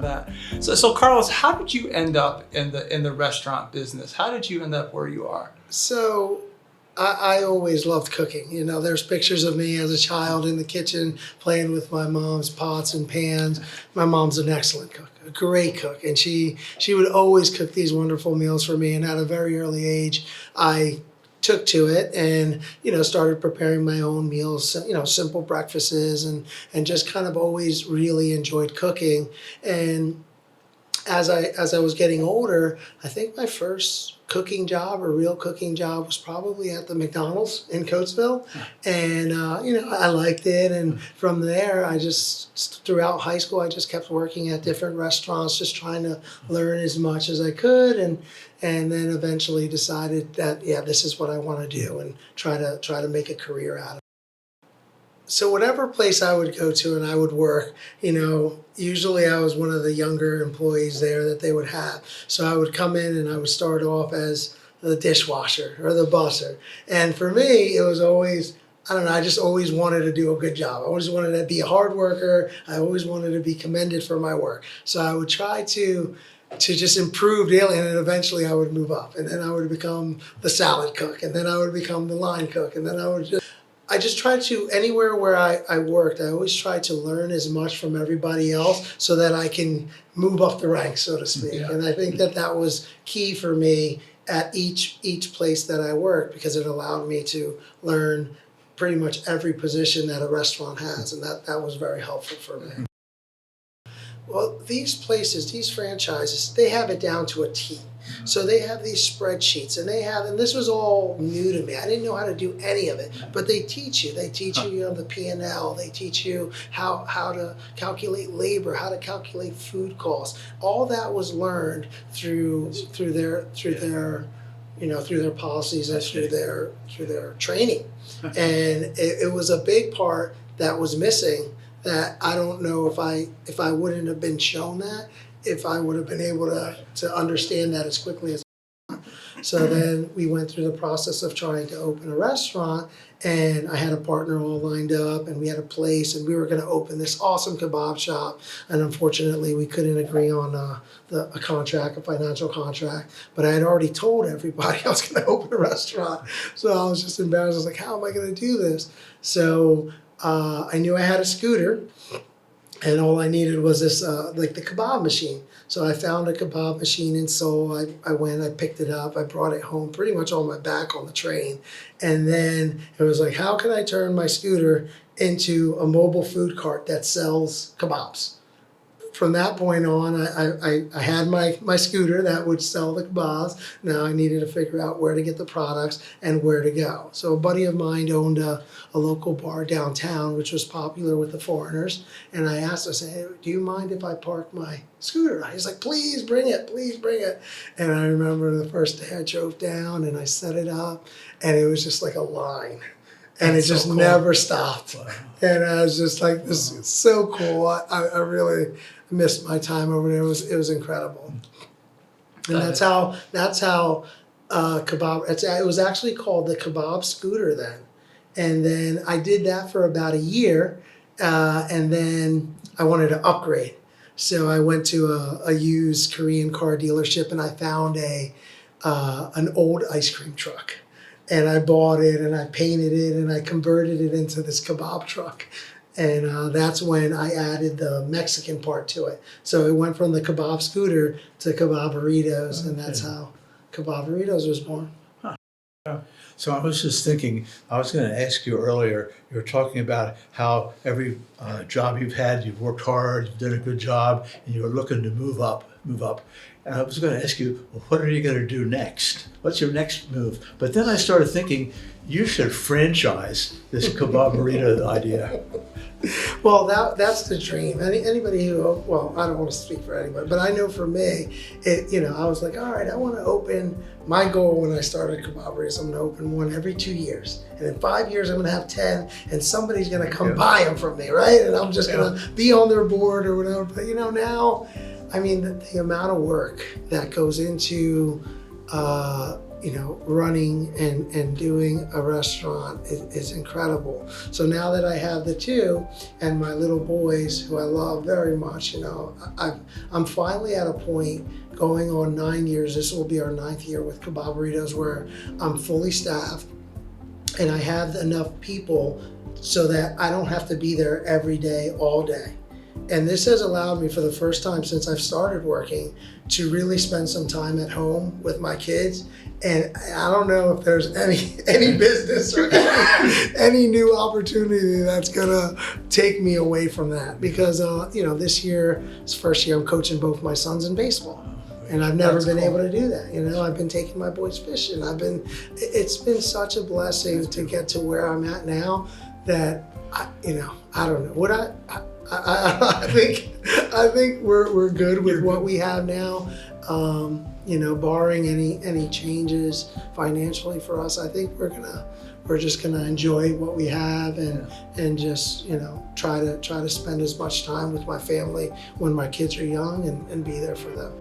that. So Carlos, how did you end up in the restaurant business? How did you end up where you are? So I always loved cooking. You know, there's pictures of me as a child in the kitchen playing with my mom's pots and pans. My mom's an excellent cook, a great cook, and she would always cook these wonderful meals for me. And at a very early age, I took to it and, you know, started preparing my own meals, you know, simple breakfasts, and just kind of always really enjoyed cooking. And as I was getting older, I think my first cooking job or real cooking job was probably at the McDonald's in Coatesville. And, you know, I liked it. And from there, I just, throughout high school, I just kept working at different restaurants, just trying to learn as much as I could. And then eventually decided that, yeah, this is what I want to do and try to make a career out of it. So whatever place I would go to and I would work, you know, usually I was one of the younger employees there that they would have. So I would come in and I would start off as the dishwasher or the busser. And for me, it was always, I don't know, I just always wanted to do a good job. I always wanted to be a hard worker. I always wanted to be commended for my work. So I would try to just improve daily, and then eventually I would move up. And then I would become the salad cook, and then I would become the line cook, and then I just tried to, anywhere where I worked, I always tried to learn as much from everybody else so that I can move up the ranks, so to speak. Yeah. And I think that was key for me at each place that I worked, because it allowed me to learn pretty much every position that a restaurant has, and that was very helpful for me. Well, these places, these franchises, they have it down to a T. So they have these spreadsheets, and this was all new to me. I didn't know how to do any of it, but they teach you. They teach you, you know, the P&L. They teach you how to calculate labor, how to calculate food costs. All that was learned through their you know, through their policies and through their training. And it was a big part that was missing, that I don't know if I wouldn't have been shown that, if I would have been able to understand that as quickly as I could. So then we went through the process of trying to open a restaurant, and I had a partner all lined up, and we had a place, and we were going to open this awesome kebab shop, and unfortunately we couldn't agree on a contract, a financial contract, but I had already told everybody I was going to open a restaurant. So I was just embarrassed. I was like, how am I going to do this? So I knew I had a scooter, and all I needed was this, like the kebab machine. So I found a kebab machine in Seoul. I went, I picked it up, I brought it home pretty much on my back on the train. And then it was like, how can I turn my scooter into a mobile food cart that sells kebabs? From that point on, I had my scooter that would sell the kebabs. Now I needed to figure out where to get the products and where to go. So a buddy of mine owned a local bar downtown, which was popular with the foreigners. And I asked him, I said, hey, do you mind if I park my scooter? He's like, please bring it, please bring it. And I remember the first day I drove down and I set it up, and it was just like a line. And it just never stopped. Wow. And I was just like, this is so cool. I really missed my time over there. It was incredible. And that's how kebab, it was actually called the kebab scooter then. And then I did that for about a year, and then I wanted to upgrade. So I went to a used Korean car dealership, and I found an old ice cream truck. And I bought it, and I painted it, and I converted it into this kebab truck. And that's when I added the Mexican part to it. So it went from the kebab scooter to Kaboburritos, and that's how Kaboburritos was born. So I was just thinking, I was going to ask you earlier, you were talking about how every job you've had, you've worked hard, you've done a good job, and you were looking to move up. And I was going to ask you, well, what are you going to do next? What's your next move? But then I started thinking, you should franchise this Kaboburrito idea. Well, that's the dream. Anybody who, well, I don't want to speak for anybody, but I know for me, I was like, all right, I want to open, my goal when I started Kaboburritos, I'm going to open one every 2 years. And in 5 years, I'm going to have 10, and somebody's going to come buy them from me, right? And I'm just going to be on their board or whatever. But, now, I mean, the amount of work that goes into running and doing a restaurant is incredible. So now that I have the two and my little boys, who I love very much, I'm finally at a point going on 9 years. This will be our 9th year with Kaboburritos, where I'm fully staffed and I have enough people so that I don't have to be there every day, all day. And this has allowed me, for the first time since I've started working, to really spend some time at home with my kids. And I don't know if there's any business or any new opportunity that's gonna take me away from that. Because this year, it's the first year I'm coaching both my sons in baseball. And I've never been able to do that. I've been taking my boys fishing. It's been such a blessing to get to where I'm at now that, I don't know. I think we're good with what we have now. Barring any changes financially for us, I think we're just gonna enjoy what we have and just try to spend as much time with my family when my kids are young and be there for them.